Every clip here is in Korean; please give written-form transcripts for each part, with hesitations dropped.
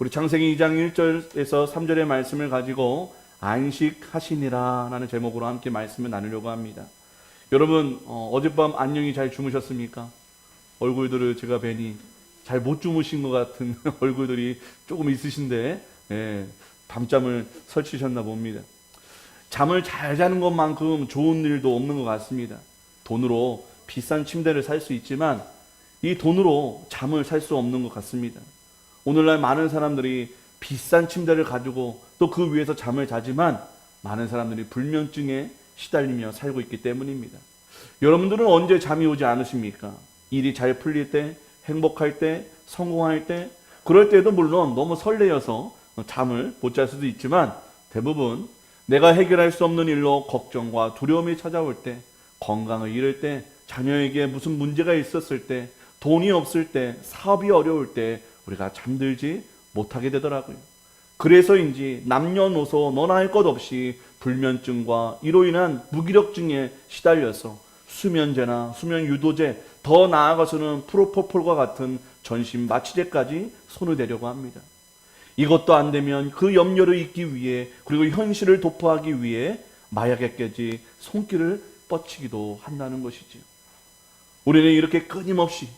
우리 창세기 2장 1절에서 3절의 말씀을 가지고 안식하시니라 라는 제목으로 함께 말씀을 나누려고 합니다. 여러분 어젯밤 안녕히 잘 주무셨습니까? 얼굴들을 제가 뵈니 잘 못 주무신 것 같은 얼굴들이 조금 있으신데 밤잠을 설치셨나 봅니다. 잠을 잘 자는 것만큼 좋은 일도 없는 것 같습니다. 돈으로 비싼 침대를 살 수 있지만 이 돈으로 잠을 살 수 없는 것 같습니다. 오늘날 많은 사람들이 비싼 침대를 가지고 또 그 위에서 잠을 자지만 많은 사람들이 불면증에 시달리며 살고 있기 때문입니다. 여러분들은 언제 잠이 오지 않으십니까? 일이 잘 풀릴 때, 행복할 때, 성공할 때, 그럴 때도 물론 너무 설레어서 잠을 못 잘 수도 있지만 대부분 내가 해결할 수 없는 일로 걱정과 두려움이 찾아올 때, 건강을 잃을 때, 자녀에게 무슨 문제가 있었을 때, 돈이 없을 때, 사업이 어려울 때 우리가 잠들지 못하게 되더라고요. 그래서인지 남녀노소 너나 할 것 없이 불면증과 이로 인한 무기력증에 시달려서 수면제나 수면 유도제, 더 나아가서는 프로포폴과 같은 전신 마취제까지 손을 대려고 합니다. 이것도 안 되면 그 염려를 잊기 위해, 그리고 현실을 도포하기 위해 마약에까지 손길을 뻗치기도 한다는 것이지요. 우리는 이렇게 끊임없이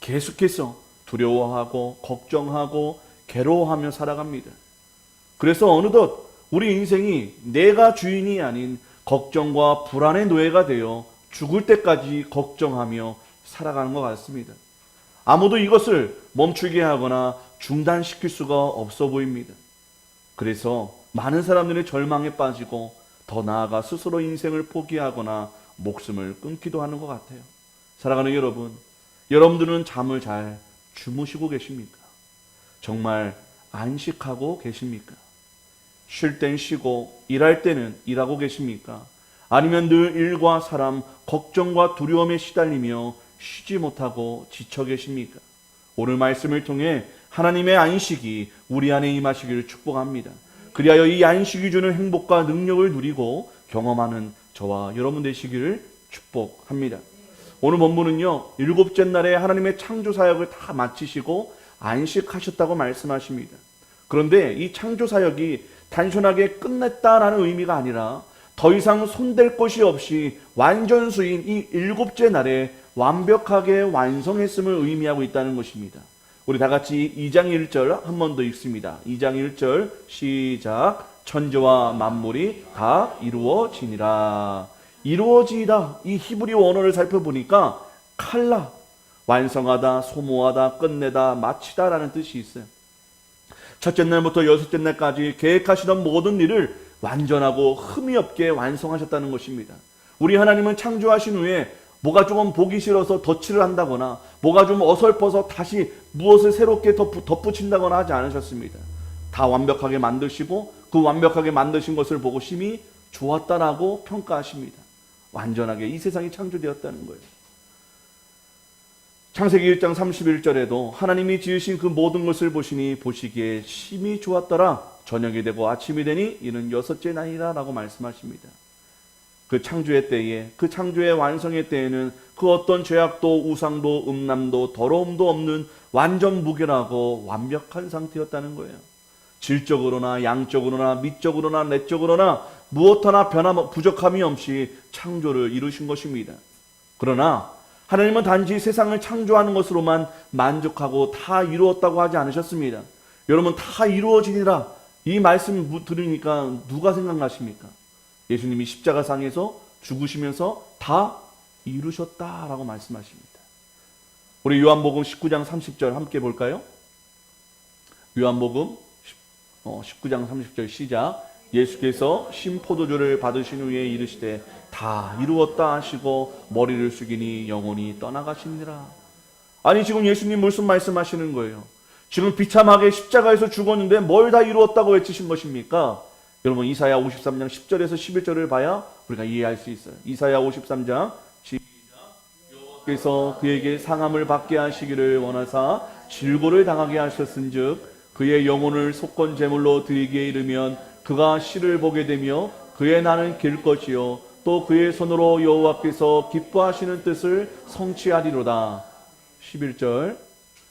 계속해서 두려워하고 걱정하고 괴로워하며 살아갑니다. 그래서 어느덧 우리 인생이 내가 주인이 아닌 걱정과 불안의 노예가 되어 죽을 때까지 걱정하며 살아가는 것 같습니다. 아무도 이것을 멈추게 하거나 중단시킬 수가 없어 보입니다. 그래서 많은 사람들이 절망에 빠지고 더 나아가 스스로 인생을 포기하거나 목숨을 끊기도 하는 것 같아요. 사랑하는 여러분, 여러분들은 잠을 잘 주무시고 계십니까? 정말 안식하고 계십니까? 쉴 땐 쉬고 일할 때는 일하고 계십니까? 아니면 늘 일과 사람, 걱정과 두려움에 시달리며 쉬지 못하고 지쳐 계십니까? 오늘 말씀을 통해 하나님의 안식이 우리 안에 임하시기를 축복합니다. 그리하여 이 안식이 주는 행복과 능력을 누리고 경험하는 저와 여러분 되시기를 축복합니다. 오늘 본문은요, 7째 날에 하나님의 창조 사역을 다 마치시고 안식하셨다고 말씀하십니다. 그런데 이 창조 사역이 단순하게 끝냈다라는 의미가 아니라 더 이상 손댈 것이 없이 완전수인 이 7째 날에 완벽하게 완성했음을 의미하고 있다는 것입니다. 우리 다 같이 2장 1절 한 번 더 읽습니다. 2장 1절 시작. 천지와 만물이 다 이루어지니라. 이루어지다, 이 히브리 원어를 살펴보니까 칼라, 완성하다, 소모하다, 끝내다, 마치다 라는 뜻이 있어요. 첫째 날부터 여섯째 날까지 계획하시던 모든 일을 완전하고 흠이 없게 완성하셨다는 것입니다. 우리 하나님은 창조하신 후에 뭐가 조금 보기 싫어서 덧칠을 한다거나 뭐가 좀 어설퍼서 다시 무엇을 새롭게 덧붙인다거나 하지 않으셨습니다. 다 완벽하게 만드시고 그 완벽하게 만드신 것을 보고 심히 좋았다라고 평가하십니다. 완전하게 이 세상이 창조되었다는 거예요. 창세기 1장 31절에도 하나님이 지으신 그 모든 것을 보시니 보시기에 심히 좋았더라. 저녁이 되고 아침이 되니 이는 6째 날이라 라고 말씀하십니다. 그 창조의 때에, 그 창조의 완성의 때에는 그 어떤 죄악도 우상도 음란도 더러움도 없는 완전 무결하고 완벽한 상태였다는 거예요. 질적으로나 양적으로나 미적으로나 내적으로나 무엇 하나 부족함이 없이 창조를 이루신 것입니다. 그러나 하나님은 단지 세상을 창조하는 것으로만 만족하고 다 이루었다고 하지 않으셨습니다. 여러분, 다 이루어지니라, 이 말씀 들으니까 누가 생각나십니까? 예수님이 십자가상에서 죽으시면서 다 이루셨다라고 말씀하십니다. 우리 요한복음 19장 30절 함께 볼까요? 요한복음 19장 30절 시작. 예수께서 신포도주를 받으신 후에 이르시되 다 이루었다 하시고 머리를 숙이니 영혼이 떠나가시니라. 아니, 지금 예수님 무슨 말씀하시는 거예요? 지금 비참하게 십자가에서 죽었는데 뭘 다 이루었다고 외치신 것입니까? 여러분, 이사야 53장 10절에서 11절을 봐야 우리가 이해할 수 있어요. 이사야 53장 시작. 여호와께서 그에게 상함을 받게 하시기를 원하사 질고를 당하게 하셨은즉 그의 영혼을 속건 제물로 드리기에 이르면 그가 시를 보게 되며 그의 나는 길 것이요 또 그의 손으로 여호와께서 기뻐하시는 뜻을 성취하리로다. 11절.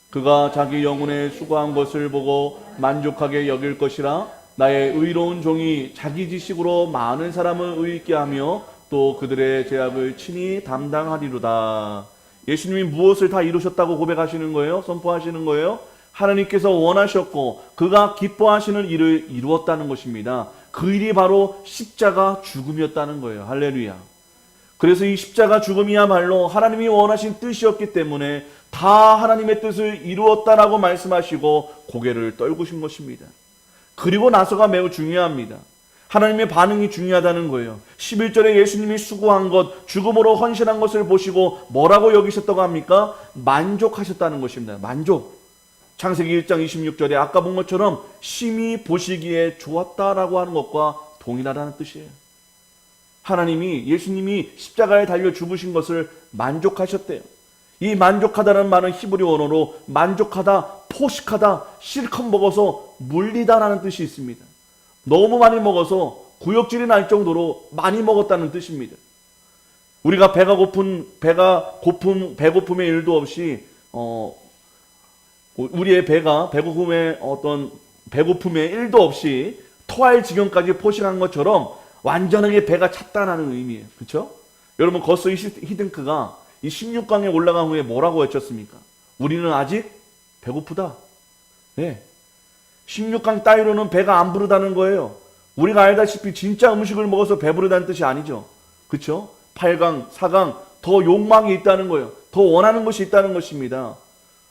그가 자기 영혼에 수고한 것을 보고 만족하게 여길 것이라. 나의 의로운 종이 자기 지식으로 많은 사람을 의있게 하며 또 그들의 죄악을 친히 담당하리로다. 예수님이 무엇을 다 이루셨다고 고백하시는 거예요? 선포하시는 거예요? 하나님께서 원하셨고 그가 기뻐하시는 일을 이루었다는 것입니다. 그 일이 바로 십자가 죽음이었다는 거예요. 할렐루야. 그래서 이 십자가 죽음이야말로 하나님이 원하신 뜻이었기 때문에 다 하나님의 뜻을 이루었다라고 말씀하시고 고개를 떨구신 것입니다. 그리고 나서가 매우 중요합니다. 하나님의 반응이 중요하다는 거예요. 11절에 예수님이 수고한 것, 죽음으로 헌신한 것을 보시고 뭐라고 여기셨다고 합니까? 만족하셨다는 것입니다. 만족. 창세기 1장 26절에 아까 본 것처럼 심히 보시기에 좋았다라고 하는 것과 동일하다는 뜻이에요. 하나님이 예수님이 십자가에 달려 죽으신 것을 만족하셨대요. 이 만족하다는 말은 히브리 언어로 만족하다, 포식하다, 실컷 먹어서 물리다라는 뜻이 있습니다. 너무 많이 먹어서 구역질이 날 정도로 많이 먹었다는 뜻입니다. 우리가 배고픔의 일도 없이 우리의 배가 배고픔의 일도 없이 토할 지경까지 포식한 것처럼 완전하게 배가 찼다는 의미예요. 그렇죠? 여러분 거스 히딩크가 이 16강에 올라간 후에 뭐라고 외쳤습니까? 우리는 아직 배고프다. 네. 16강 따위로는 배가 안 부르다는 거예요. 우리가 알다시피 진짜 음식을 먹어서 배부르다는 뜻이 아니죠. 그렇죠? 8강, 4강 더 욕망이 있다는 거예요. 더 원하는 것이 있다는 것입니다.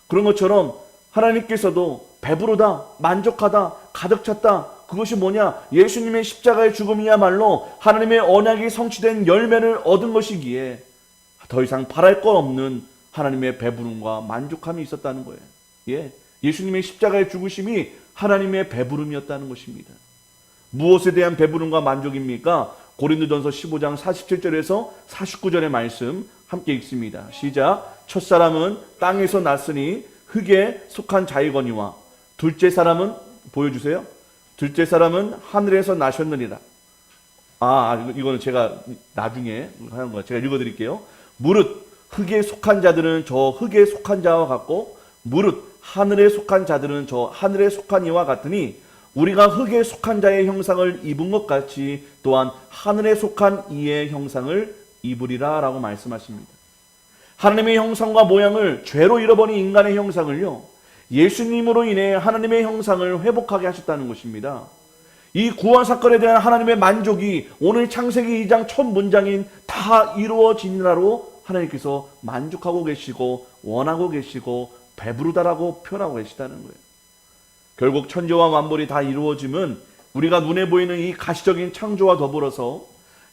그런 것처럼 하나님께서도 배부르다, 만족하다, 가득 찼다. 그것이 뭐냐? 예수님의 십자가의 죽음이야말로 하나님의 언약이 성취된 열매를 얻은 것이기에 더 이상 바랄 것 없는 하나님의 배부름과 만족함이 있었다는 거예요. 예, 예수님의 십자가의 죽으심이 하나님의 배부름이었다는 것입니다. 무엇에 대한 배부름과 만족입니까? 고린도전서 15장 47절에서 49절의 말씀 함께 읽습니다. 시작. 첫사람은 땅에서 났으니 흙에 속한 자이거니와 둘째 사람은 보여주세요. 둘째 사람은 하늘에서 나셨느니라. 이거는 제가 나중에 하는 거예요. 제가 읽어드릴게요. 무릇 흙에 속한 자들은 저 흙에 속한 자와 같고 무릇 하늘에 속한 자들은 저 하늘에 속한 이와 같으니 우리가 흙에 속한 자의 형상을 입은 것 같이 또한 하늘에 속한 이의 형상을 입으리라 라고 말씀하십니다. 하나님의 형상과 모양을 죄로 잃어버린 인간의 형상을요, 예수님으로 인해 하나님의 형상을 회복하게 하셨다는 것입니다. 이 구원 사건에 대한 하나님의 만족이 오늘 창세기 2장 첫 문장인 다 이루어지니라로 하나님께서 만족하고 계시고 원하고 계시고 배부르다라고 표현하고 계시다는 거예요. 결국 천지와 만물이 다 이루어짐은 우리가 눈에 보이는 이 가시적인 창조와 더불어서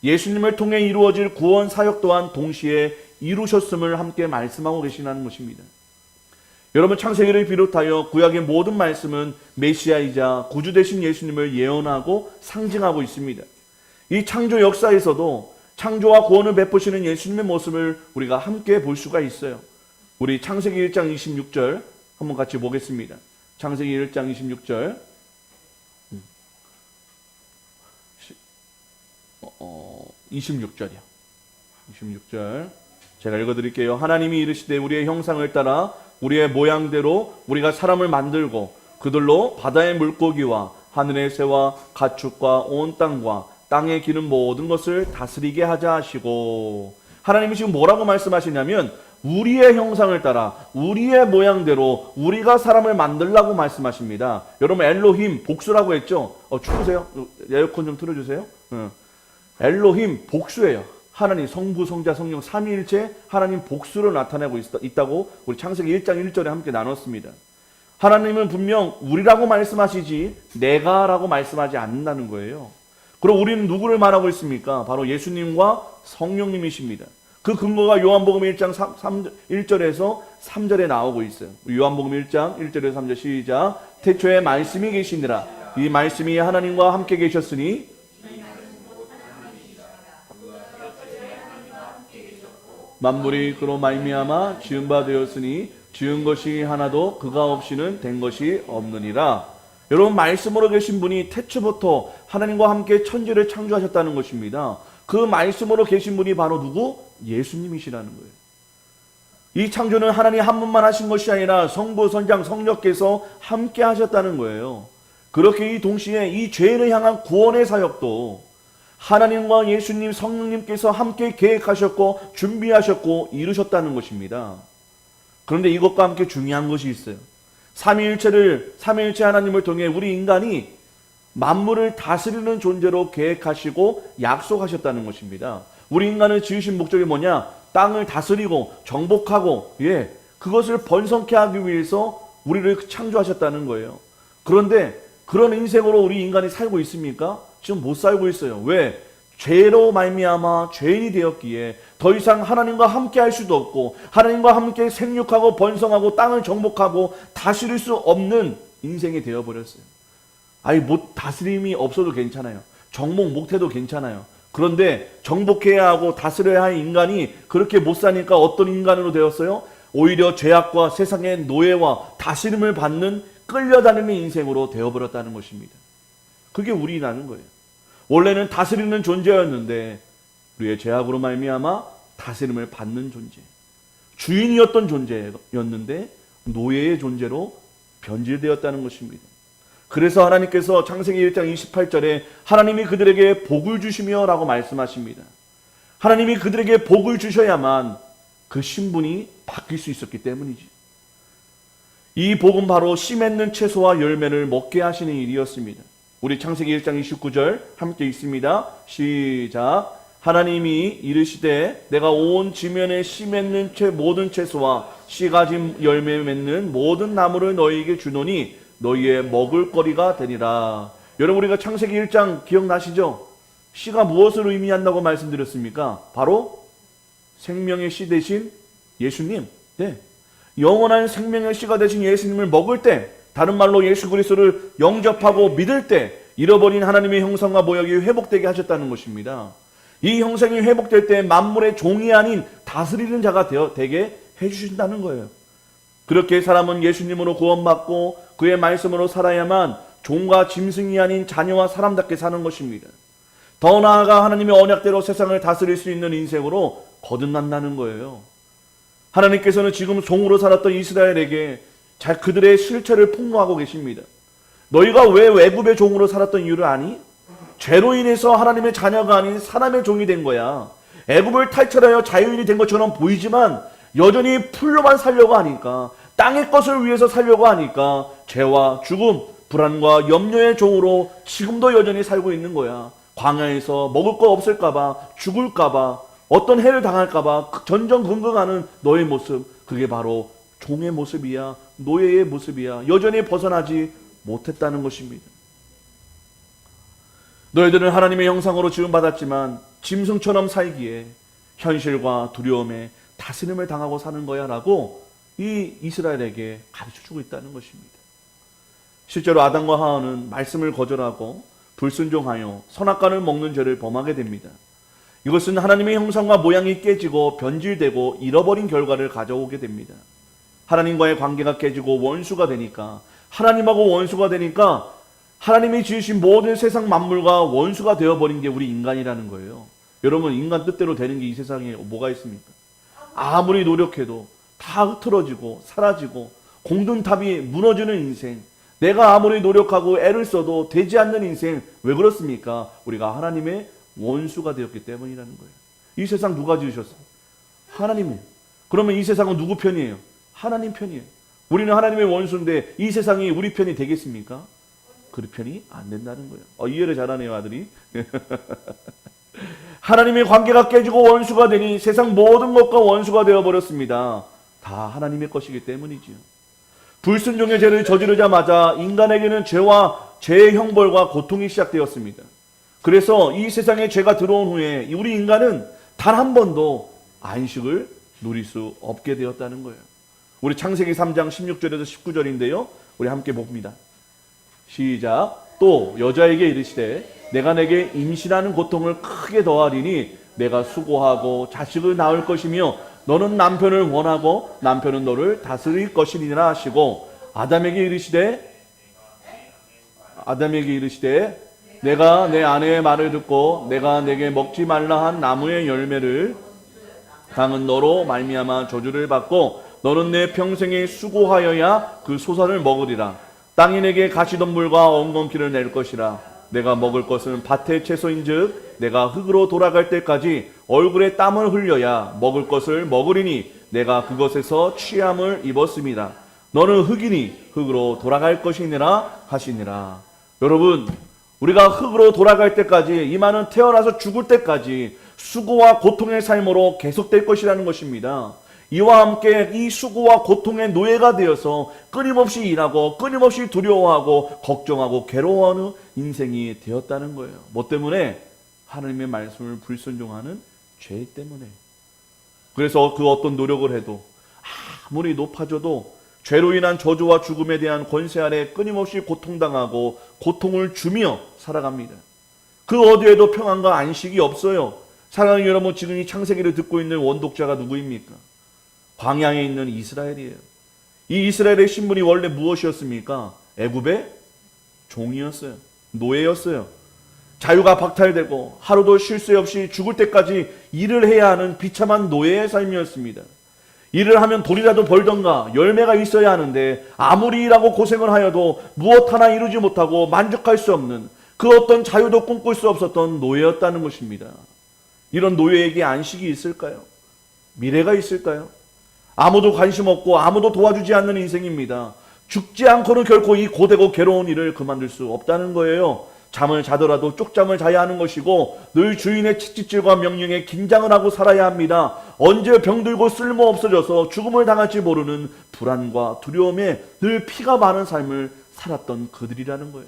예수님을 통해 이루어질 구원 사역 또한 동시에 이루셨음을 함께 말씀하고 계시다는 것입니다. 여러분, 창세기를 비롯하여 구약의 모든 말씀은 메시아이자 구주 되신 예수님을 예언하고 상징하고 있습니다. 이 창조 역사에서도 창조와 구원을 베푸시는 예수님의 모습을 우리가 함께 볼 수가 있어요. 우리 창세기 1장 26절 한번 같이 보겠습니다. 창세기 1장 26절 26절이요. 26절 제가 읽어드릴게요. 하나님이 이르시되 우리의 형상을 따라 우리의 모양대로 우리가 사람을 만들고 그들로 바다의 물고기와 하늘의 새와 가축과 온 땅과 땅에 기는 모든 것을 다스리게 하자 하시고, 하나님이 지금 뭐라고 말씀하시냐면 우리의 형상을 따라 우리의 모양대로 우리가 사람을 만들라고 말씀하십니다. 여러분, 엘로힘 복수라고 했죠? 추우세요? 에어컨 좀 틀어주세요. 엘로힘 복수예요. 하나님 성부 성자 성령 삼위일체 하나님 복수로 나타내고 있다고 우리 창세기 1장 1절에 함께 나눴습니다. 하나님은 분명 우리라고 말씀하시지 내가라고 말씀하지 않는다는 거예요. 그럼 우리는 누구를 말하고 있습니까? 바로 예수님과 성령님이십니다. 그 근거가 요한복음 1장 1절에서 3절에 나오고 있어요. 요한복음 1장 1절에서 3절 시작. 태초에 말씀이 계시니라. 이 말씀이 하나님과 함께 계셨으니 만물이 그로 말미암아 지은 바 되었으니 지은 것이 하나도 그가 없이는 된 것이 없느니라. 여러분, 말씀으로 계신 분이 태초부터 하나님과 함께 천지를 창조하셨다는 것입니다. 그 말씀으로 계신 분이 바로 누구? 예수님이시라는 거예요. 이 창조는 하나님 한 분만 하신 것이 아니라 성부, 성장, 성령께서 함께 하셨다는 거예요. 그렇게 이 동시에 이 죄인을 향한 구원의 사역도 하나님과 예수님, 성령님께서 함께 계획하셨고 준비하셨고 이루셨다는 것입니다. 그런데 이것과 함께 중요한 것이 있어요. 삼위일체 하나님을 통해 우리 인간이 만물을 다스리는 존재로 계획하시고 약속하셨다는 것입니다. 우리 인간을 지으신 목적이 뭐냐? 땅을 다스리고 정복하고 그것을 번성케 하기 위해서 우리를 창조하셨다는 거예요. 그런데 그런 인생으로 우리 인간이 살고 있습니까? 지금 못 살고 있어요. 왜? 죄로 말미암아 죄인이 되었기에 더 이상 하나님과 함께 할 수도 없고 하나님과 함께 생육하고 번성하고 땅을 정복하고 다스릴 수 없는 인생이 되어버렸어요. 다스림이 없어도 괜찮아요. 정복 못해도 괜찮아요. 그런데 정복해야 하고 다스려야 할 인간이 그렇게 못 사니까 어떤 인간으로 되었어요? 오히려 죄악과 세상의 노예와 다스림을 받는 끌려다니는 인생으로 되어버렸다는 것입니다. 그게 우리라는 거예요. 원래는 다스리는 존재였는데 우리의 죄악으로 말미암아 다스림을 받는 존재, 주인이었던 존재였는데 노예의 존재로 변질되었다는 것입니다. 그래서 하나님께서 창세기 1장 28절에 하나님이 그들에게 복을 주시며 라고 말씀하십니다. 하나님이 그들에게 복을 주셔야만 그 신분이 바뀔 수 있었기 때문이지. 이 복은 바로 씨 맺는 채소와 열매를 먹게 하시는 일이었습니다. 우리 창세기 1장 29절 함께 읽습니다. 시작. 하나님이 이르시되 내가 온 지면에 씨 맺는 모든 채소와 씨 가진 열매 맺는 모든 나무를 너희에게 주노니 너희의 먹을 거리가 되리라. 여러분, 우리가 창세기 1장 기억나시죠? 씨가 무엇을 의미한다고 말씀드렸습니까? 바로 생명의 씨 대신 예수님. 영원한 생명의 씨가 되신 예수님을 먹을 때, 다른 말로 예수 그리스도를 영접하고 믿을 때 잃어버린 하나님의 형상과 모양이 회복되게 하셨다는 것입니다. 이 형상이 회복될 때 만물의 종이 아닌 다스리는 자가 되게 해주신다는 거예요. 그렇게 사람은 예수님으로 구원받고 그의 말씀으로 살아야만 종과 짐승이 아닌 자녀와 사람답게 사는 것입니다. 더 나아가 하나님의 언약대로 세상을 다스릴 수 있는 인생으로 거듭난다는 거예요. 하나님께서는 지금 종으로 살았던 이스라엘에게 그들의 실체를 폭로하고 계십니다. 너희가 왜 애굽의 종으로 살았던 이유를 아니? 죄로 인해서 하나님의 자녀가 아닌 사람의 종이 된 거야. 애굽을 탈출하여 자유인이 된 것처럼 보이지만 여전히 풀로만 살려고 하니까, 땅의 것을 위해서 살려고 하니까 죄와 죽음, 불안과 염려의 종으로 지금도 여전히 살고 있는 거야. 광야에서 먹을 거 없을까봐, 죽을까봐, 어떤 해를 당할까봐 전전긍긍하는 너의 모습, 그게 바로 종의 모습이야, 노예의 모습이야. 여전히 벗어나지 못했다는 것입니다. 너희들은 하나님의 형상으로 지음받았지만 짐승처럼 살기에 현실과 두려움에 다스림을 당하고 사는 거야 라고 이 이스라엘에게 가르쳐주고 있다는 것입니다. 실제로 아담과 하와는 말씀을 거절하고 불순종하여 선악과를 먹는 죄를 범하게 됩니다. 이것은 하나님의 형상과 모양이 깨지고 변질되고 잃어버린 결과를 가져오게 됩니다. 하나님과의 관계가 깨지고 원수가 되니까, 하나님하고 원수가 되니까 하나님이 지으신 모든 세상 만물과 원수가 되어버린 게 우리 인간이라는 거예요. 여러분, 인간 뜻대로 되는 게 이 세상에 뭐가 있습니까? 아무리 노력해도 다 흐트러지고 사라지고 공든탑이 무너지는 인생, 내가 아무리 노력하고 애를 써도 되지 않는 인생. 왜 그렇습니까? 우리가 하나님의 원수가 되었기 때문이라는 거예요. 이 세상 누가 지으셨어요? 하나님이에요. 그러면 이 세상은 누구 편이에요? 하나님 편이에요. 우리는 하나님의 원수인데 이 세상이 우리 편이 되겠습니까? 그 편이 안 된다는 거예요. 이해를 잘하네요, 아들이. 하나님의 관계가 깨지고 원수가 되니 세상 모든 것과 원수가 되어버렸습니다. 다 하나님의 것이기 때문이지요. 불순종의 죄를 저지르자마자 인간에게는 죄와 죄의 형벌과 고통이 시작되었습니다. 그래서 이 세상에 죄가 들어온 후에 우리 인간은 단 한 번도 안식을 누릴 수 없게 되었다는 거예요. 우리 창세기 3장 16절에서 19절인데요. 우리 함께 봅니다. 시작. 또 여자에게 이르시되 내가 내게 임신하는 고통을 크게 더하리니 내가 수고하고 자식을 낳을 것이며 너는 남편을 원하고 남편은 너를 다스릴 것이니라 하시고 아담에게 이르시되 내가 내 아내의 말을 듣고 내가 내게 먹지 말라 한 나무의 열매를 강은 너로 말미암아 저주를 받고 너는 내 평생에 수고하여야 그 소산을 먹으리라. 땅이 내게 가시덤불과 엉겅퀴를 낼 것이라. 내가 먹을 것은 밭의 채소인즉 내가 흙으로 돌아갈 때까지 얼굴에 땀을 흘려야 먹을 것을 먹으리니 내가 그것에서 취함을 입었습니다. 너는 흙이니 흙으로 돌아갈 것이니라 하시니라. 여러분, 우리가 흙으로 돌아갈 때까지, 이마는 태어나서 죽을 때까지 수고와 고통의 삶으로 계속될 것이라는 것입니다. 이와 함께 이 수고와 고통의 노예가 되어서 끊임없이 일하고 끊임없이 두려워하고 걱정하고 괴로워하는 인생이 되었다는 거예요. 뭐 때문에? 하나님의 말씀을 불순종하는 죄 때문에. 그래서 그 어떤 노력을 해도 아무리 높아져도 죄로 인한 저주와 죽음에 대한 권세 아래 끊임없이 고통당하고 고통을 주며 살아갑니다. 그 어디에도 평안과 안식이 없어요. 사랑하는 여러분, 지금 이 창세기를 듣고 있는 원독자가 누구입니까? 광야에 있는 이스라엘이에요. 이 이스라엘의 신분이 원래 무엇이었습니까? 애굽의 종이었어요. 노예였어요. 자유가 박탈되고 하루도 쉴 새 없이 죽을 때까지 일을 해야 하는 비참한 노예의 삶이었습니다. 일을 하면 돈이라도 벌던가 열매가 있어야 하는데 아무리 일하고 고생을 하여도 무엇 하나 이루지 못하고 만족할 수 없는 그 어떤 자유도 꿈꿀 수 없었던 노예였다는 것입니다. 이런 노예에게 안식이 있을까요? 미래가 있을까요? 아무도 관심 없고 아무도 도와주지 않는 인생입니다. 죽지 않고는 결코 이 고되고 괴로운 일을 그만둘 수 없다는 거예요. 잠을 자더라도 쪽잠을 자야 하는 것이고 늘 주인의 채찍질과 명령에 긴장을 하고 살아야 합니다. 언제 병들고 쓸모 없어져서 죽음을 당할지 모르는 불안과 두려움에 늘 피가 마른 삶을 살았던 그들이라는 거예요.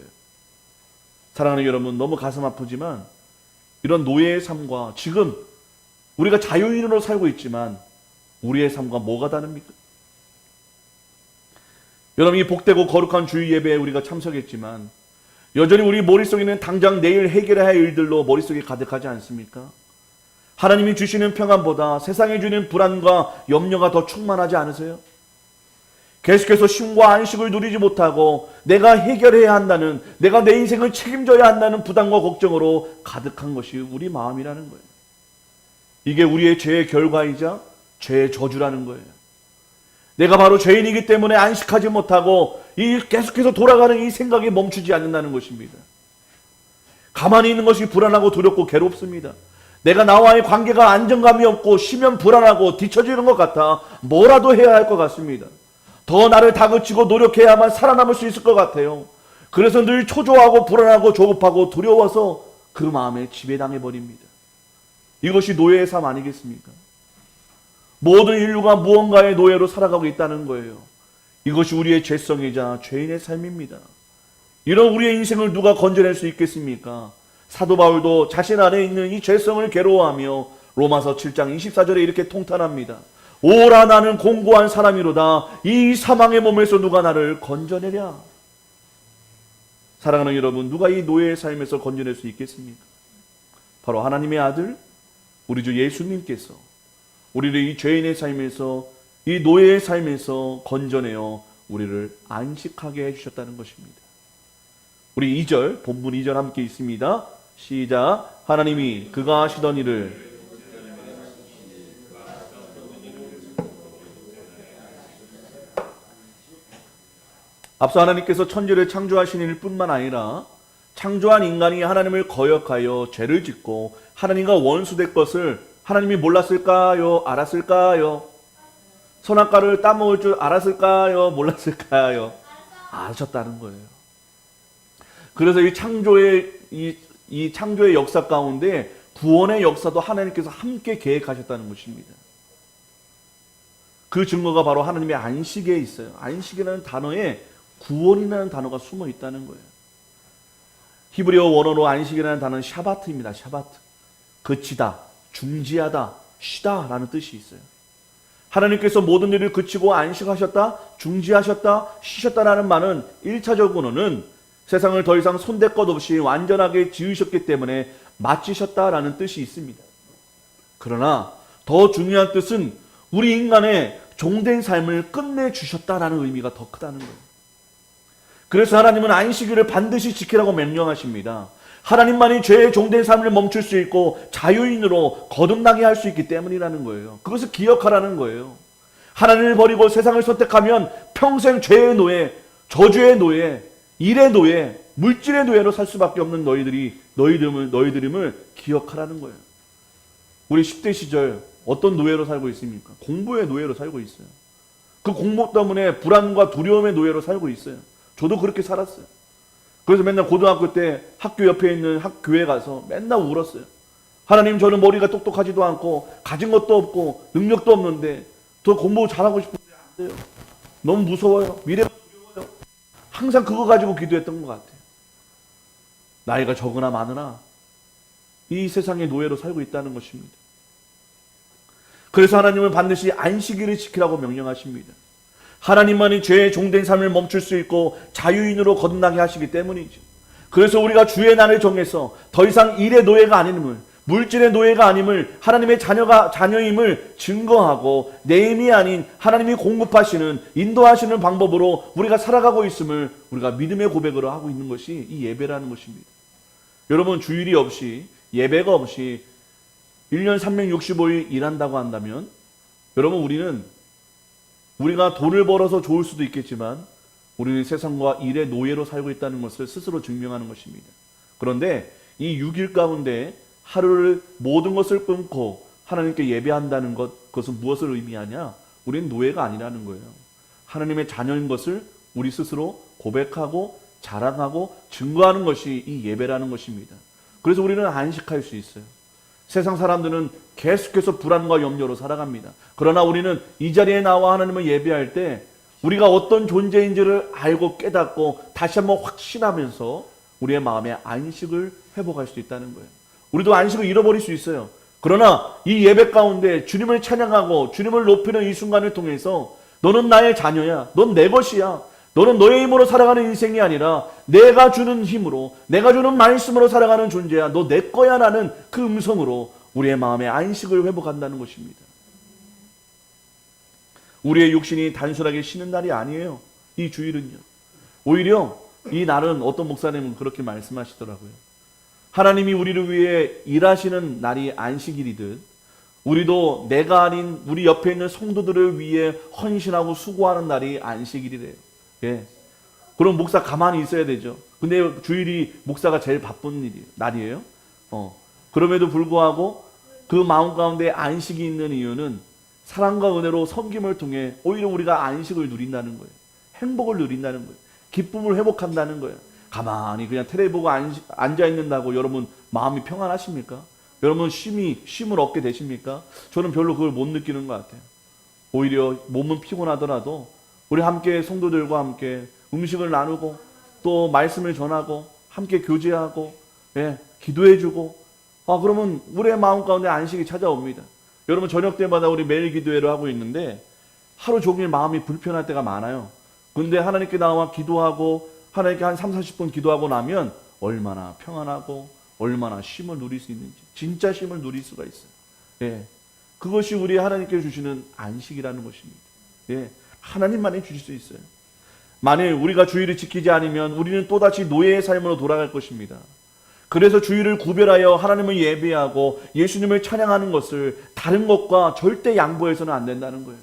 사랑하는 여러분, 너무 가슴 아프지만 이런 노예의 삶과 지금 우리가 자유인으로 살고 있지만 우리의 삶과 뭐가 다릅니까? 여러분, 이 복되고 거룩한 주일 예배에 우리가 참석했지만 여전히 우리 머릿속에는 당장 내일 해결해야 할 일들로 머릿속에 가득하지 않습니까? 하나님이 주시는 평안보다 세상에 주는 불안과 염려가 더 충만하지 않으세요? 계속해서 쉼과 안식을 누리지 못하고 내가 해결해야 한다는, 내가 내 인생을 책임져야 한다는 부담과 걱정으로 가득한 것이 우리 마음이라는 거예요. 이게 우리의 죄의 결과이자 죄의 저주라는 거예요. 내가 바로 죄인이기 때문에 안식하지 못하고 이 계속해서 돌아가는 이 생각이 멈추지 않는다는 것입니다. 가만히 있는 것이 불안하고 두렵고 괴롭습니다. 내가 나와의 관계가 안정감이 없고 쉬면 불안하고 뒤처지는 것 같아 뭐라도 해야 할 것 같습니다. 더 나를 다그치고 노력해야만 살아남을 수 있을 것 같아요. 그래서 늘 초조하고 불안하고 조급하고 두려워서 그 마음에 지배당해버립니다. 이것이 노예의 삶 아니겠습니까? 모든 인류가 무언가의 노예로 살아가고 있다는 거예요. 이것이 우리의 죄성이자 죄인의 삶입니다. 이런 우리의 인생을 누가 건져낼 수 있겠습니까? 사도 바울도 자신 안에 있는 이 죄성을 괴로워하며 로마서 7장 24절에 이렇게 통탄합니다. 오라 나는 공고한 사람이로다. 이 사망의 몸에서 누가 나를 건져내랴. 사랑하는 여러분, 누가 이 노예의 삶에서 건져낼 수 있겠습니까? 바로 하나님의 아들 우리 주 예수님께서 우리를 이 죄인의 삶에서, 이 노예의 삶에서 건져내어 우리를 안식하게 해주셨다는 것입니다. 우리 2절, 본문 2절 함께 있습니다. 시작. 하나님이 그가 하시던 일을 앞서 하나님께서 천지를 창조하신 일뿐만 아니라 창조한 인간이 하나님을 거역하여 죄를 짓고 하나님과 원수될 것을 하나님이 몰랐을까요? 알았을까요? 선악과를 따먹을 줄 알았을까요? 몰랐을까요? 아셨다는 거예요. 그래서 이 창조의 역사 가운데 구원의 역사도 하나님께서 함께 계획하셨다는 것입니다. 그 증거가 바로 하나님의 안식에 있어요. 안식이라는 단어에 구원이라는 단어가 숨어 있다는 거예요. 히브리어 원어로 안식이라는 단어는 샤바트입니다. 샤바트. 그치다, 중지하다, 쉬다 라는 뜻이 있어요. 하나님께서 모든 일을 그치고 안식하셨다, 중지하셨다, 쉬셨다라는 말은 1차적으로는 세상을 더 이상 손댈 것 없이 완전하게 지으셨기 때문에 마치셨다라는 뜻이 있습니다. 그러나 더 중요한 뜻은 우리 인간의 종된 삶을 끝내주셨다라는 의미가 더 크다는 거예요. 그래서 하나님은 안식일을 반드시 지키라고 명령하십니다. 하나님만이 죄의 종된 삶을 멈출 수 있고 자유인으로 거듭나게 할 수 있기 때문이라는 거예요. 그것을 기억하라는 거예요. 하나님을 버리고 세상을 선택하면 평생 죄의 노예, 저주의 노예, 일의 노예, 물질의 노예로 살 수밖에 없는 너희들임을 기억하라는 거예요. 우리 10대 시절 어떤 노예로 살고 있습니까? 공부의 노예로 살고 있어요. 그 공부 때문에 불안과 두려움의 노예로 살고 있어요. 저도 그렇게 살았어요. 그래서 맨날 고등학교 때 학교 옆에 있는 교회에 가서 맨날 울었어요. 하나님, 저는 머리가 똑똑하지도 않고 가진 것도 없고 능력도 없는데 더 공부 잘하고 싶은데 안 돼요. 너무 무서워요. 미래가 두려워요. 항상 그거 가지고 기도했던 것 같아요. 나이가 적으나 많으나 이 세상의 노예로 살고 있다는 것입니다. 그래서 하나님은 반드시 안식일을 지키라고 명령하십니다. 하나님만이 죄의 종된 삶을 멈출 수 있고 자유인으로 거듭나게 하시기 때문이죠. 그래서 우리가 주의 날을 정해서 더 이상 일의 노예가 아님을, 물질의 노예가 아님을, 하나님의 자녀임을 증거하고 내 힘이 아닌 하나님이 공급하시는, 인도하시는 방법으로 우리가 살아가고 있음을 우리가 믿음의 고백으로 하고 있는 것이 이 예배라는 것입니다. 여러분, 주일이 없이, 예배가 없이 1년 365일 일한다고 한다면 여러분, 우리가 돈을 벌어서 좋을 수도 있겠지만 우리는 세상과 일의 노예로 살고 있다는 것을 스스로 증명하는 것입니다. 그런데 이 6일 가운데 하루를 모든 것을 끊고 하나님께 예배한다는 것, 그것은 무엇을 의미하냐? 우리는 노예가 아니라는 거예요. 하나님의 자녀인 것을 우리 스스로 고백하고 자랑하고 증거하는 것이 이 예배라는 것입니다. 그래서 우리는 안식할 수 있어요. 세상 사람들은 계속해서 불안과 염려로 살아갑니다. 그러나 우리는 이 자리에 나와 하나님을 예배할 때 우리가 어떤 존재인지를 알고 깨닫고 다시 한번 확신하면서 우리의 마음의 안식을 회복할 수 있다는 거예요. 우리도 안식을 잃어버릴 수 있어요. 그러나 이 예배 가운데 주님을 찬양하고 주님을 높이는 이 순간을 통해서 너는 나의 자녀야, 넌 내 것이야, 너는 너의 힘으로 살아가는 인생이 아니라 내가 주는 힘으로, 내가 주는 말씀으로 살아가는 존재야, 너 내 거야 라는 그 음성으로 우리의 마음의 안식을 회복한다는 것입니다. 우리의 육신이 단순하게 쉬는 날이 아니에요. 이 주일은요. 오히려 이 날은 어떤 목사님은 그렇게 말씀하시더라고요. 하나님이 우리를 위해 일하시는 날이 안식일이듯 우리도 내가 아닌 우리 옆에 있는 성도들을 위해 헌신하고 수고하는 날이 안식일이래요. 예. 그럼 목사 가만히 있어야 되죠. 근데 주일이 목사가 제일 바쁜 날이에요. 그럼에도 불구하고 그 마음 가운데 안식이 있는 이유는 사랑과 은혜로 섬김을 통해 오히려 우리가 안식을 누린다는 거예요. 행복을 누린다는 거예요. 기쁨을 회복한다는 거예요. 가만히 그냥 텔레비 보고 앉아 있는다고 여러분 마음이 평안하십니까? 여러분 쉼을 얻게 되십니까? 저는 별로 그걸 못 느끼는 것 같아요. 오히려 몸은 피곤하더라도 우리 함께 성도들과 함께 음식을 나누고 또 말씀을 전하고 함께 교제하고 기도해주고 그러면 우리의 마음 가운데 안식이 찾아옵니다. 여러분, 저녁 때마다 우리 매일 기도회를 하고 있는데 하루 종일 마음이 불편할 때가 많아요. 근데 하나님께 나와 기도하고 하나님께 한 30-40분 기도하고 나면 얼마나 평안하고 얼마나 쉼을 누릴 수 있는지, 진짜 쉼을 누릴 수가 있어요. 그것이 우리 하나님께 주시는 안식이라는 것입니다. 하나님만이 주실 수 있어요. 만일 우리가 주일을 지키지 않으면 우리는 또다시 노예의 삶으로 돌아갈 것입니다. 그래서 주일을 구별하여 하나님을 예배하고 예수님을 찬양하는 것을 다른 것과 절대 양보해서는 안 된다는 거예요.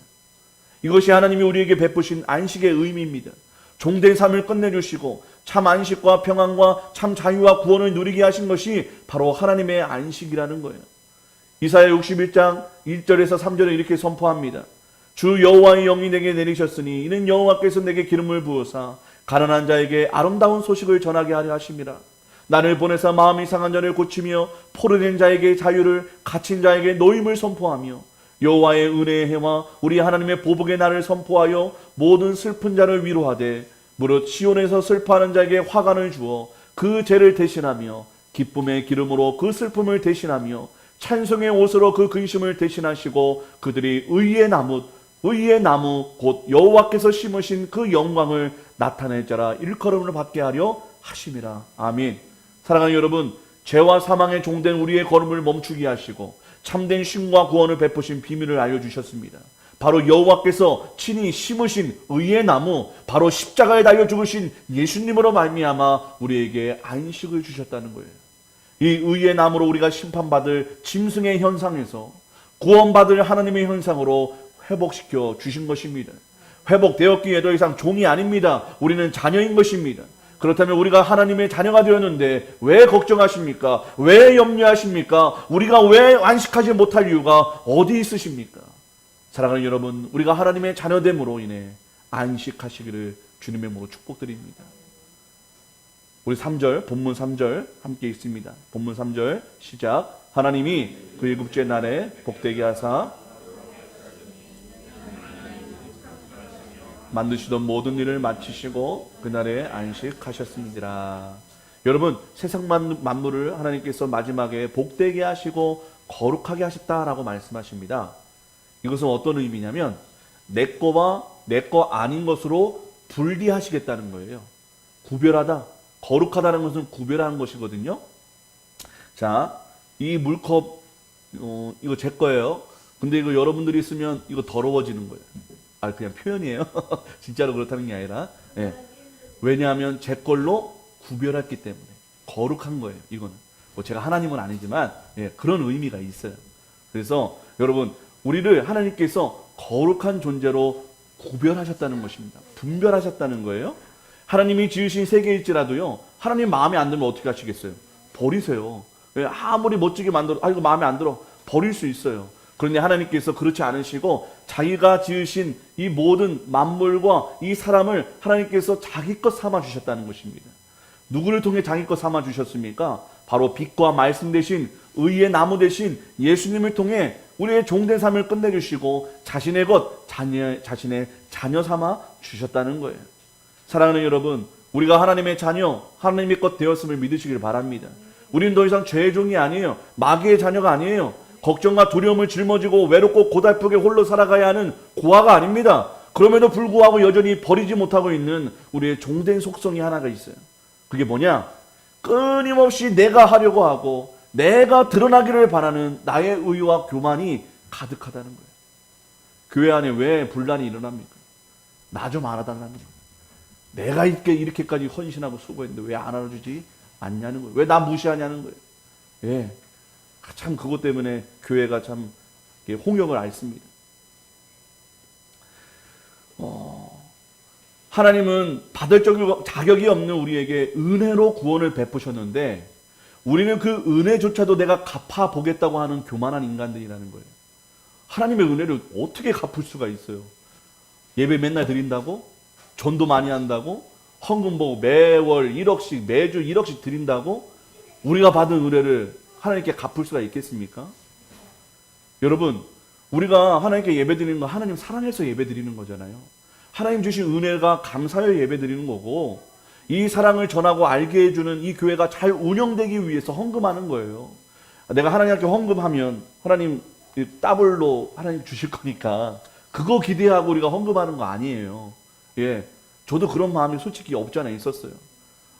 이것이 하나님이 우리에게 베푸신 안식의 의미입니다. 종된 삶을 끝내주시고 참 안식과 평안과 참 자유와 구원을 누리게 하신 것이 바로 하나님의 안식이라는 거예요. 이사야 61장 1절에서 3절에 이렇게 선포합니다. 주 여호와의 영이 내게 내리셨으니 이는 여호와께서 내게 기름을 부으사 가난한 자에게 아름다운 소식을 전하게 하려 하심이라. 나를 보내사 마음이 상한 자를 고치며 포로된 자에게 자유를, 갇힌 자에게 노임을 선포하며 여호와의 은혜의 해와 우리 하나님의 보복의 날을 선포하여 모든 슬픈 자를 위로하되 무릇 시온에서 슬퍼하는 자에게 화관을 주어 그 죄를 대신하며 기쁨의 기름으로 그 슬픔을 대신하며 찬송의 옷으로 그 근심을 대신하시고 그들이 의의 나무 곧 여호와께서 심으신 그 영광을 나타낼 자라 일컬음을 받게 하려 하심이라. 아멘. 사랑하는 여러분, 죄와 사망에 종된 우리의 걸음을 멈추게 하시고 참된 쉼과 구원을 베푸신 비밀을 알려주셨습니다. 바로 여호와께서 친히 심으신 의의 나무, 바로 십자가에 달려 죽으신 예수님으로 말미암아 우리에게 안식을 주셨다는 거예요. 이 의의 나무로 우리가 심판받을 짐승의 현상에서 구원받을 하나님의 현상으로 회복시켜 주신 것입니다. 회복되었기에 더 이상 종이 아닙니다. 우리는 자녀인 것입니다. 그렇다면 우리가 하나님의 자녀가 되었는데 왜 걱정하십니까? 왜 염려하십니까? 우리가 왜 안식하지 못할 이유가 어디 있으십니까? 사랑하는 여러분, 우리가 하나님의 자녀됨으로 인해 안식하시기를 주님의 이름으로 축복드립니다. 우리 3절, 본문 3절 함께 읽습니다. 본문 3절 시작. 하나님이 그 일곱째 날에 복되게 하사 만드시던 모든 일을 마치시고 그날에 안식하셨습니다. 여러분, 세상 만물을 하나님께서 마지막에 복되게 하시고 거룩하게 하셨다라고 말씀하십니다. 이것은 어떤 의미냐면 내 거와 내 거 아닌 것으로 분리하시겠다는 거예요. 구별하다, 거룩하다는 것은 구별하는 것이거든요. 자, 이 물컵 이거 제 거예요. 근데 이거 여러분들이 쓰면 이거 더러워지는 거예요. 그냥 표현이에요. 진짜로 그렇다는 게 아니라. 예. 왜냐하면 제 걸로 구별했기 때문에 거룩한 거예요. 이거는 뭐 제가 하나님은 아니지만 그런 의미가 있어요. 그래서 여러분, 우리를 하나님께서 거룩한 존재로 구별하셨다는 것입니다. 분별하셨다는 거예요. 하나님이 지으신 세계일지라도요, 하나님 마음에 안 들면 어떻게 하시겠어요? 버리세요. 아무리 멋지게 만들어, 이거 마음에 안 들어, 버릴 수 있어요. 그런데 하나님께서 그렇지 않으시고 자기가 지으신 이 모든 만물과 이 사람을 하나님께서 자기 것 삼아 주셨다는 것입니다. 누구를 통해 자기 것 삼아 주셨습니까? 바로 빛과 말씀 대신 의의 나무 대신 예수님을 통해 우리의 종된 삶을 끝내주시고 자신의 것, 자신의 자녀 삼아 주셨다는 거예요. 사랑하는 여러분, 우리가 하나님의 자녀, 하나님의 것 되었음을 믿으시길 바랍니다. 우리는 더 이상 죄의 종이 아니에요. 마귀의 자녀가 아니에요. 걱정과 두려움을 짊어지고 외롭고 고달프게 홀로 살아가야 하는 고아가 아닙니다. 그럼에도 불구하고 여전히 버리지 못하고 있는 우리의 종된 속성이 하나가 있어요. 그게 뭐냐? 끊임없이 내가 하려고 하고 내가 드러나기를 바라는 나의 의와 교만이 가득하다는 거예요. 교회 안에 왜 분란이 일어납니까? 나 좀 알아달라는 거예요. 내가 이렇게까지 헌신하고 수고했는데 왜 안 알아주지 않냐는 거예요. 왜 나 무시하냐는 거예요. 예. 참 그것 때문에 교회가 참 홍역을 앓습니다. 하나님은 받을 자격이 없는 우리에게 은혜로 구원을 베푸셨는데 우리는 그 은혜조차도 내가 갚아보겠다고 하는 교만한 인간들이라는 거예요. 하나님의 은혜를 어떻게 갚을 수가 있어요? 예배 맨날 드린다고? 전도 많이 한다고? 헌금 보고 매월 1억씩 매주 1억씩 드린다고? 우리가 받은 은혜를 하나님께 갚을 수가 있겠습니까? 여러분, 우리가 하나님께 예배 드리는 건 하나님 사랑해서 예배 드리는 거잖아요. 하나님 주신 은혜가 감사하여 예배 드리는 거고 이 사랑을 전하고 알게 해주는 이 교회가 잘 운영되기 위해서 헌금하는 거예요. 내가 하나님께 헌금하면 하나님 더블로 하나님 주실 거니까 그거 기대하고 우리가 헌금하는 거 아니에요. 예, 저도 그런 마음이 솔직히 없지 않아 있었어요.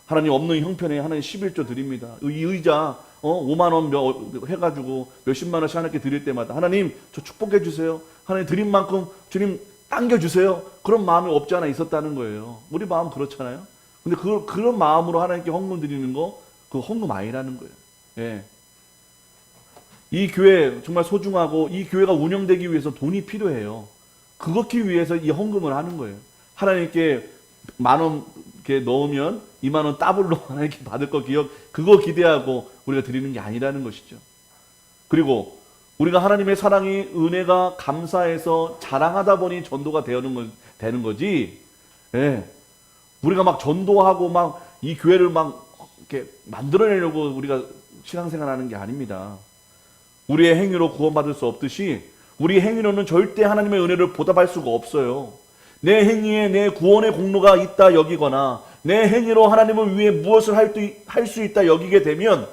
하나님 없는 형편에 하나님 11조 드립니다. 이 의자 5만 원 해가지고 몇십만 원씩 하나님께 드릴 때마다 하나님 저 축복해 주세요. 하나님 드린 만큼 주님 당겨주세요. 그런 마음이 없지 않아 있었다는 거예요. 우리 마음 그렇잖아요. 근데 그런 마음으로 하나님께 헌금 드리는 거 그 헌금 아니라는 거예요. 예. 이 교회 정말 소중하고 이 교회가 운영되기 위해서 돈이 필요해요. 그렇기 위해서 이 헌금을 하는 거예요. 하나님께 10,000원 이렇게 넣으면 20,000원 더블로 하나님께 받을 거 그거 기대하고 우리가 드리는 게 아니라는 것이죠. 그리고 우리가 하나님의 사랑이 은혜가 감사해서 자랑하다 보니 전도가 되는 거지. 예. 우리가 막 전도하고 막 이 교회를 막 이렇게 만들어내려고 우리가 신앙생활하는 게 아닙니다. 우리의 행위로 구원받을 수 없듯이 우리 행위로는 절대 하나님의 은혜를 보답할 수가 없어요. 내 행위에 내 구원의 공로가 있다 여기거나 내 행위로 하나님을 위해 무엇을 할 수 있다 여기게 되면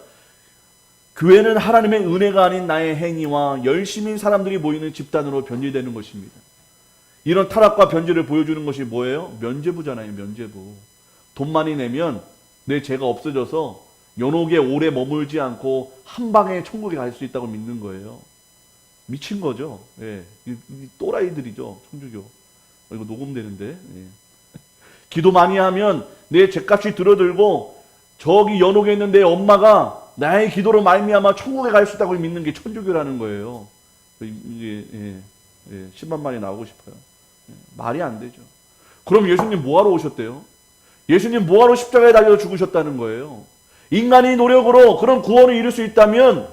교회는 하나님의 은혜가 아닌 나의 행위와 열심인 사람들이 모이는 집단으로 변질되는 것입니다. 이런 타락과 변질을 보여주는 것이 뭐예요? 면죄부잖아요. 면죄부. 돈 많이 내면 내 죄가 없어져서 연옥에 오래 머물지 않고 한 방에 천국에 갈 수 있다고 믿는 거예요. 미친 거죠. 예. 이 또라이들이죠. 천주교. 이거 녹음되는데. 예. 기도 많이 하면 내 죄값이 들어들고 저기 연옥에 있는 내 엄마가 나의 기도로 말미암아 천국에 갈 수 있다고 믿는 게 천주교라는 거예요. 이게 10만 마리 나오고 싶어요. 말이 안 되죠. 그럼 예수님 뭐하러 오셨대요? 예수님 뭐하러 십자가에 달려 죽으셨다는 거예요? 인간이 노력으로 그런 구원을 이룰 수 있다면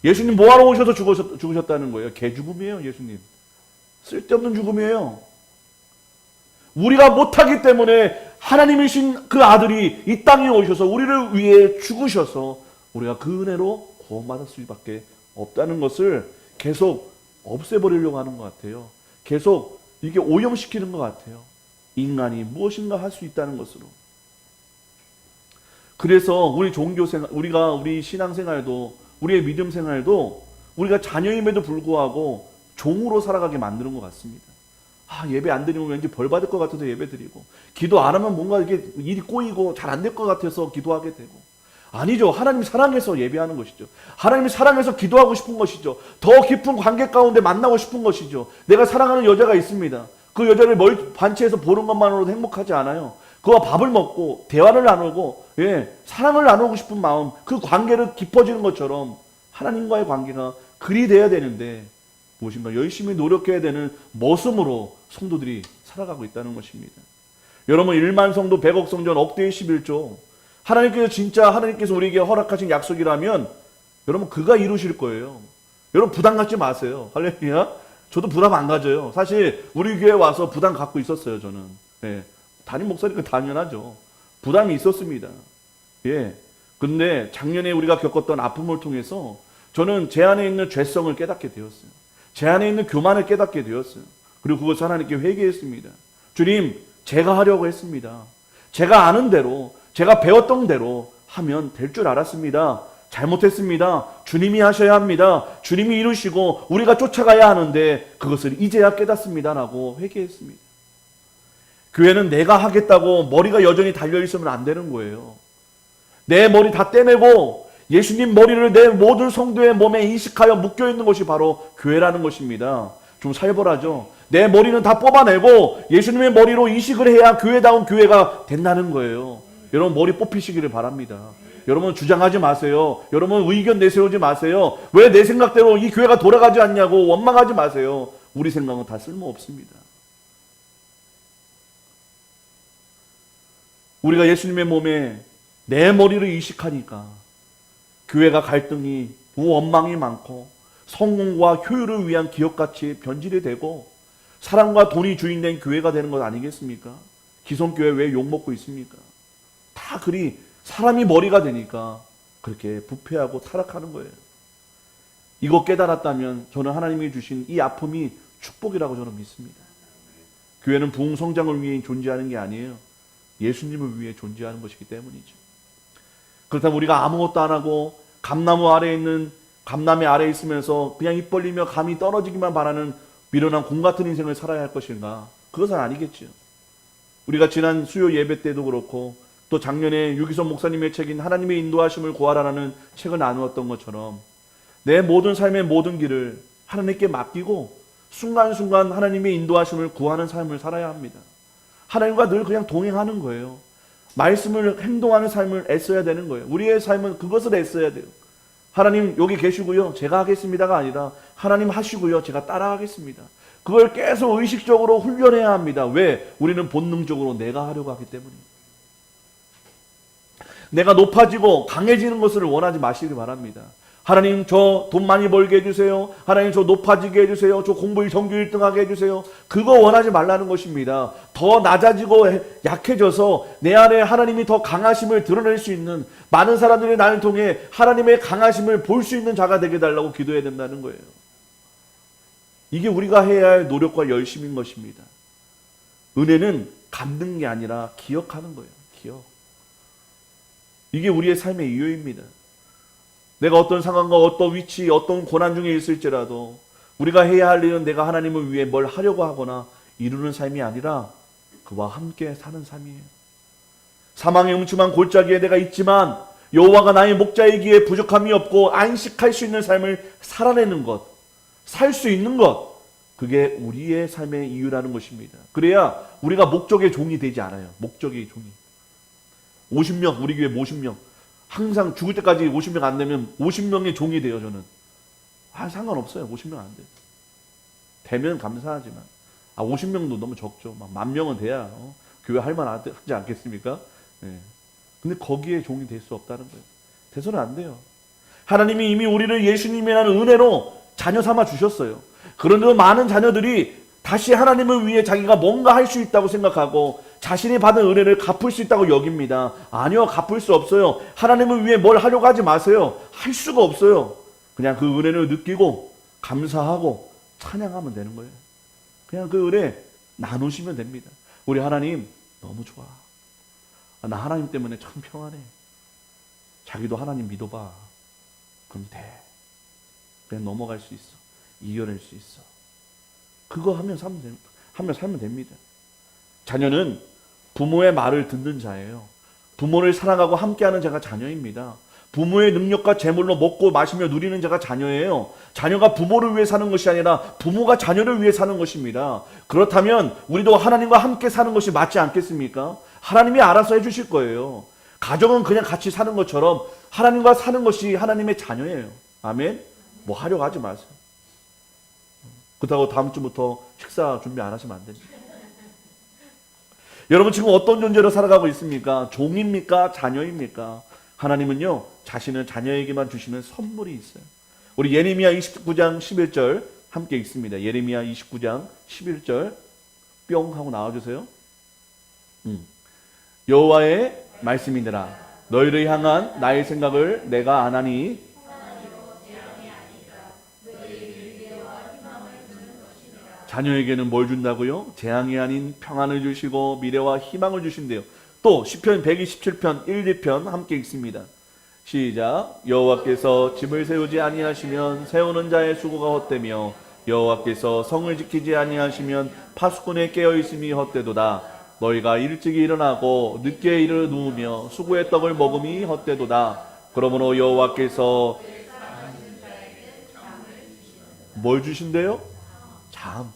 예수님 뭐하러 오셔서 죽으셨다는 거예요? 개죽음이에요, 예수님. 쓸데없는 죽음이에요. 우리가 못하기 때문에 하나님이신 그 아들이 이 땅에 오셔서 우리를 위해 죽으셔서 우리가 그 은혜로 구원받을 수밖에 없다는 것을 계속 없애버리려고 하는 것 같아요. 계속 이게 오염시키는 것 같아요. 인간이 무엇인가 할 수 있다는 것으로. 그래서 우리 종교생활, 우리 신앙생활도, 우리의 믿음생활도 우리가 자녀임에도 불구하고 종으로 살아가게 만드는 것 같습니다. 예배 안 드리면 왠지 벌 받을 것 같아서 예배 드리고, 기도 안 하면 뭔가 이게 일이 꼬이고 잘 안 될 것 같아서 기도하게 되고. 아니죠. 하나님 사랑해서 예배하는 것이죠. 하나님 사랑해서 기도하고 싶은 것이죠. 더 깊은 관계 가운데 만나고 싶은 것이죠. 내가 사랑하는 여자가 있습니다. 그 여자를 반치해서 보는 것만으로도 행복하지 않아요. 그와 밥을 먹고 대화를 나누고 사랑을 나누고 싶은 마음, 그 관계를 깊어지는 것처럼 하나님과의 관계가 그리 돼야 되는데 무엇인가 열심히 노력해야 되는 모습으로 성도들이 살아가고 있다는 것입니다. 여러분, 1만 성도 100억 성전 억대의 11조, 하나님께서 우리에게 허락하신 약속이라면 여러분 그가 이루실 거예요. 여러분 부담 갖지 마세요. 할렐루야. 저도 부담 안 가져요. 사실 우리 교회 와서 부담 갖고 있었어요. 저는 담임 목사니까 당연하죠. 부담이 있었습니다. 근데 작년에 우리가 겪었던 아픔을 통해서 저는 제 안에 있는 죄성을 깨닫게 되었어요. 제 안에 있는 교만을 깨닫게 되었어요. 그리고 그것을 하나님께 회개했습니다. 주님, 제가 하려고 했습니다. 제가 아는 대로, 제가 배웠던 대로 하면 될 줄 알았습니다. 잘못했습니다. 주님이 하셔야 합니다. 주님이 이루시고 우리가 쫓아가야 하는데 그것을 이제야 깨닫습니다라고 회개했습니다. 교회는 내가 하겠다고 머리가 여전히 달려있으면 안 되는 거예요. 내 머리 다 떼내고 예수님 머리를 내 모든 성도의 몸에 이식하여 묶여있는 것이 바로 교회라는 것입니다. 좀 살벌하죠. 내 머리는 다 뽑아내고 예수님의 머리로 이식을 해야 교회다운 교회가 된다는 거예요. 여러분 머리 뽑히시기를 바랍니다. 여러분 주장하지 마세요. 여러분 의견 내세우지 마세요. 왜 내 생각대로 이 교회가 돌아가지 않냐고 원망하지 마세요. 우리 생각은 다 쓸모없습니다. 우리가 예수님의 몸에 내 머리를 이식하니까 교회가 갈등이 원망이 많고 성공과 효율을 위한 기업같이 변질이 되고 사랑과 돈이 주인된 교회가 되는 것 아니겠습니까? 기성교회 왜 욕먹고 있습니까? 다 그리 사람이 머리가 되니까 그렇게 부패하고 타락하는 거예요. 이거 깨달았다면 저는 하나님이 주신 이 아픔이 축복이라고 저는 믿습니다. 교회는 부흥 성장을 위해 존재하는 게 아니에요. 예수님을 위해 존재하는 것이기 때문이죠. 그렇다면 우리가 아무것도 안 하고 감나무 아래에 있으면서 그냥 입 벌리며 감이 떨어지기만 바라는 미련한 공 같은 인생을 살아야 할 것인가? 그것은 아니겠죠. 우리가 지난 수요 예배 때도 그렇고 또 작년에 유기선 목사님의 책인 하나님의 인도하심을 구하라는 책을 나누었던 것처럼 내 모든 삶의 모든 길을 하나님께 맡기고 순간순간 하나님의 인도하심을 구하는 삶을 살아야 합니다. 하나님과 늘 그냥 동행하는 거예요. 말씀을 행동하는 삶을 애써야 되는 거예요. 우리의 삶은 그것을 애써야 돼요. 하나님 여기 계시고요, 제가 하겠습니다가 아니라 하나님 하시고요, 제가 따라하겠습니다. 그걸 계속 의식적으로 훈련해야 합니다. 왜? 우리는 본능적으로 내가 하려고 하기 때문입니다. 내가 높아지고 강해지는 것을 원하지 마시기 바랍니다. 하나님 저 돈 많이 벌게 해주세요. 하나님 저 높아지게 해주세요. 저 공부 전교 1등하게 해주세요. 그거 원하지 말라는 것입니다. 더 낮아지고 약해져서 내 안에 하나님이 더 강하심을 드러낼 수 있는, 많은 사람들이 나를 통해 하나님의 강하심을 볼 수 있는 자가 되게 달라고 기도해야 된다는 거예요. 이게 우리가 해야 할 노력과 열심인 것입니다. 은혜는 갚는 게 아니라 기억하는 거예요. 기억. 이게 우리의 삶의 이유입니다. 내가 어떤 상황과 어떤 위치, 어떤 고난 중에 있을지라도 우리가 해야 할 일은 내가 하나님을 위해 뭘 하려고 하거나 이루는 삶이 아니라 그와 함께 사는 삶이에요. 사망의 음침한 골짜기에 내가 있지만 여호와가 나의 목자이기에 부족함이 없고 안식할 수 있는 삶을 살아내는 것, 살 수 있는 것, 그게 우리의 삶의 이유라는 것입니다. 그래야 우리가 목적의 종이 되지 않아요. 목적의 종이. 50명, 우리 교회 50명. 항상 죽을 때까지 50명 안 되면 50명의 종이 돼요, 저는. 상관없어요. 50명 안 돼요. 되면 감사하지만. 50명도 너무 적죠. 막 10,000명은 돼야 교회 할 만하지 않겠습니까? 예. 근데 거기에 종이 될 수 없다는 거예요. 돼서는 안 돼요. 하나님이 이미 우리를 예수님이라는 은혜로 자녀 삼아 주셨어요. 그런데도 많은 자녀들이 다시 하나님을 위해 자기가 뭔가 할 수 있다고 생각하고 자신이 받은 은혜를 갚을 수 있다고 여깁니다. 아니요, 갚을 수 없어요. 하나님을 위해 뭘 하려고 하지 마세요. 할 수가 없어요. 그냥 그 은혜를 느끼고 감사하고 찬양하면 되는 거예요. 그냥 그 은혜 나누시면 됩니다. 우리 하나님 너무 좋아. 나 하나님 때문에 참 평안해. 자기도 하나님 믿어봐. 그럼 돼. 그냥 넘어갈 수 있어. 이겨낼 수 있어. 그거 하면 살면 됩니다. 자녀는 부모의 말을 듣는 자예요. 부모를 사랑하고 함께하는 자가 자녀입니다. 부모의 능력과 재물로 먹고 마시며 누리는 자가 자녀예요. 자녀가 부모를 위해 사는 것이 아니라 부모가 자녀를 위해 사는 것입니다. 그렇다면 우리도 하나님과 함께 사는 것이 맞지 않겠습니까? 하나님이 알아서 해주실 거예요. 가정은 그냥 같이 사는 것처럼 하나님과 사는 것이 하나님의 자녀예요. 아멘? 뭐 하려고 하지 마세요. 그렇다고 다음 주부터 식사 준비 안 하시면 안 됩니다. 여러분 지금 어떤 존재로 살아가고 있습니까? 종입니까? 자녀입니까? 하나님은요, 자신을 자녀에게만 주시는 선물이 있어요. 우리 예레미야 29장 11절 함께 읽습니다. 예레미야 29장 11절 뿅 하고 나와주세요. 여호와의 말씀이니라. 너희를 향한 나의 생각을 내가 아나니 자녀에게는 뭘 준다고요? 재앙이 아닌 평안을 주시고 미래와 희망을 주신대요. 또 시편 127편 1, 2편 함께 읽습니다. 시작. 여호와께서 집을 세우지 아니하시면 세우는 자의 수고가 헛되며 여호와께서 성을 지키지 아니하시면 파수꾼의 깨어있음이 헛되도다. 너희가 일찍이 일어나고 늦게 이르러 누우며 수고의 떡을 먹음이 헛되도다. 그러므로 여호와께서 뭘 주신대요? 잠.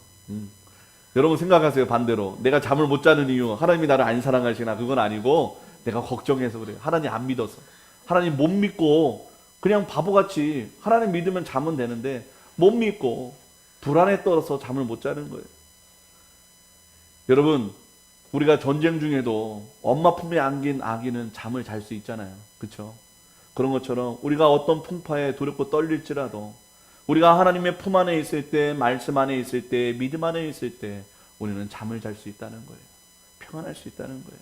여러분 생각하세요. 반대로 내가 잠을 못 자는 이유, 하나님이 나를 안 사랑하시나? 그건 아니고 내가 걱정해서 그래요. 하나님 안 믿어서, 하나님 못 믿고 그냥 바보같이 하나님 믿으면 자면 되는데 못 믿고 불안에 떨어서 잠을 못 자는 거예요. 여러분 우리가 전쟁 중에도 엄마 품에 안긴 아기는 잠을 잘 수 있잖아요. 그렇죠? 그런 것처럼 우리가 어떤 풍파에 두렵고 떨릴지라도 우리가 하나님의 품 안에 있을 때, 말씀 안에 있을 때, 믿음 안에 있을 때 우리는 잠을 잘 수 있다는 거예요. 평안할 수 있다는 거예요.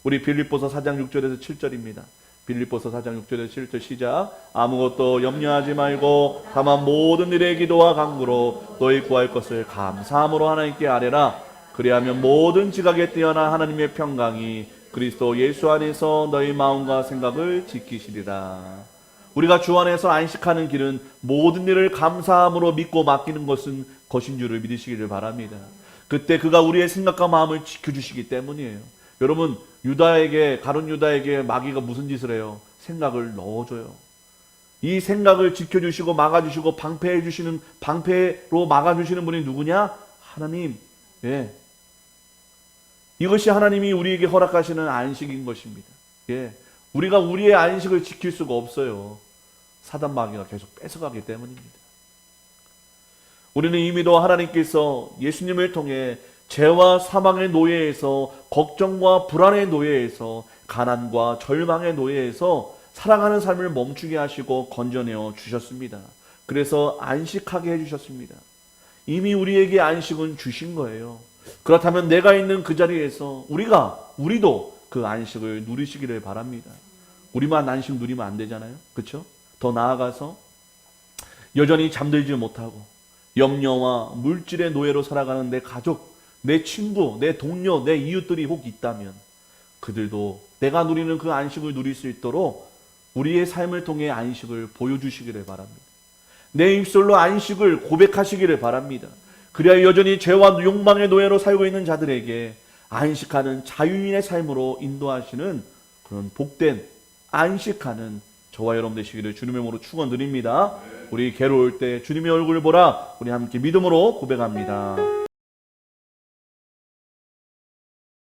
우리 빌립보서 4장 6절에서 7절입니다. 빌립보서 4장 6절에서 7절 시작. 아무것도 염려하지 말고 다만 모든 일에 기도와 간구로 너희 구할 것을 감사함으로 하나님께 아뢰라. 그리하면 모든 지각에 뛰어난 하나님의 평강이 그리스도 예수 안에서 너희 마음과 생각을 지키시리라. 우리가 주 안에서 안식하는 길은 모든 일을 감사함으로 믿고 맡기는 것인 줄을 믿으시기를 바랍니다. 그때 그가 우리의 생각과 마음을 지켜주시기 때문이에요. 여러분 가룟 유다에게 마귀가 무슨 짓을 해요? 생각을 넣어줘요. 이 생각을 지켜주시고 막아주시고 방패로 막아주시는 분이 누구냐? 하나님. 예. 이것이 하나님이 우리에게 허락하시는 안식인 것입니다. 예. 우리가 우리의 안식을 지킬 수가 없어요. 사단 마귀가 계속 뺏어가기 때문입니다. 우리는 이미도 하나님께서 예수님을 통해 죄와 사망의 노예에서, 걱정과 불안의 노예에서, 가난과 절망의 노예에서 살아가는 삶을 멈추게 하시고 건져내어 주셨습니다. 그래서 안식하게 해주셨습니다. 이미 우리에게 안식은 주신 거예요. 그렇다면 내가 있는 그 자리에서 우리도 그 안식을 누리시기를 바랍니다. 우리만 안식 누리면 안 되잖아요. 그렇죠? 더 나아가서 여전히 잠들지 못하고 염려와 물질의 노예로 살아가는 내 가족, 내 친구, 내 동료, 내 이웃들이 혹 있다면 그들도 내가 누리는 그 안식을 누릴 수 있도록 우리의 삶을 통해 안식을 보여주시기를 바랍니다. 내 입술로 안식을 고백하시기를 바랍니다. 그래야 여전히 죄와 욕망의 노예로 살고 있는 자들에게 안식하는 자유인의 삶으로 인도하시는 그런 복된 안식하는 저와 여러분 되시기를 주님의 이름으로 축원드립니다. 우리 괴로울 때 주님의 얼굴을 보라. 우리 함께 믿음으로 고백합니다.